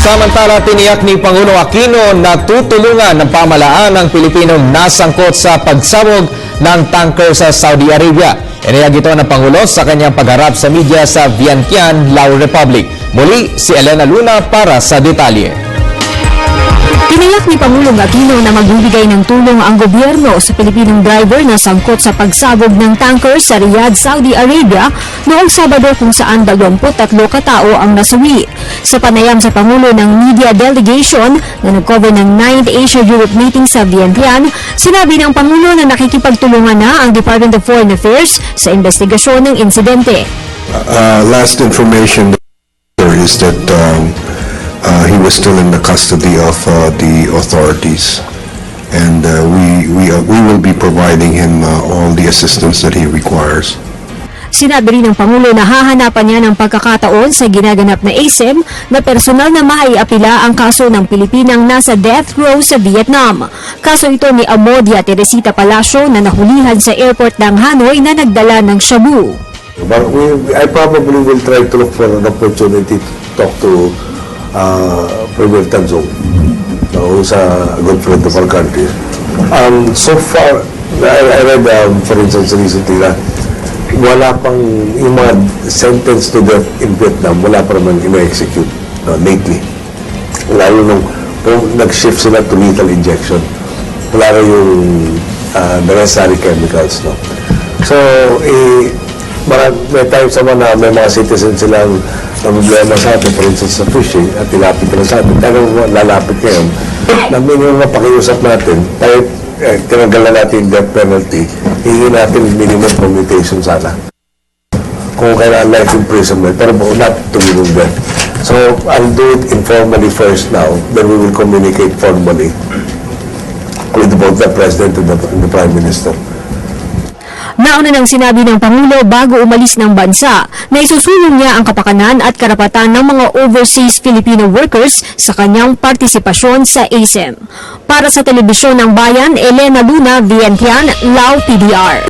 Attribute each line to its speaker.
Speaker 1: Samantala, tiniyak ni Pangulong Aquino na tutulungan ng pamahalaan ng Pilipinong nasangkot sa pagsabog ng tanker sa Saudi Arabia. Inihayag ito ng Pangulo sa kanyang pagharap sa media sa Vientiane, Lao Republic. Muli, si Elena Luna para sa detalye.
Speaker 2: Tiniyak ni Pangulong Aquino na magbibigay ng tulong ang gobyerno sa Pilipinong driver na sangkot sa pagsabog ng tanker sa Riyadh, Saudi Arabia noong Sabado kung saan 23 katao ang nasawi. Sa panayam sa Pangulo ng media delegation na nag-cover ng 9th Asia-Europe meeting sa Vientiane, sinabi ng Pangulo na nakikipagtulungan na ang Department of Foreign Affairs sa investigasyon ng insidente.
Speaker 3: Last information is that he was still in the custody of the authorities, and we will be providing him all the assistance that he requires.
Speaker 2: Sinabi rin ng Pangulo na hahanapan niya ng pagkakataon sa ginaganap na ASEM na personal na maiapila ang kaso ng Pilipinang nasa death row sa Vietnam. Kaso ito ni Amodia Teresita Palacio na nahulihan sa airport ng Hanoi na nagdala ng shabu.
Speaker 4: But I probably will try to look for an opportunity to talk to Premier Tanzong, who's a good friend of our country. So far, I read, for instance, recently na wala pang yung mga sentence to death in Vietnam, wala pa naman ina-execute lately. Lalo nung nag-shift sila to lethal injection. Wala na yung the necessary chemicals. No? So, may times naman na may mga citizens silang na problema sa atin, for instance, sa fishing, at ilapit na sa atin. Pero lalapit ngayon, na minimum na pakiusap natin, tayo tinanggal na natin death penalty, hingin natin minimum commutation sana. Kung kailangan life imprisonment, pero not to minimum death. So, I'll do it informally first now, then we will communicate formally with both the President and the Prime Minister.
Speaker 2: Nauna nang sinabi ng Pangulo bago umalis ng bansa na isusulong niya ang kapakanan at karapatan ng mga overseas Filipino workers sa kanyang partisipasyon sa ASEM. Para sa Telebisyon ng Bayan, Elena Luna, Vientiane, Lao PDR.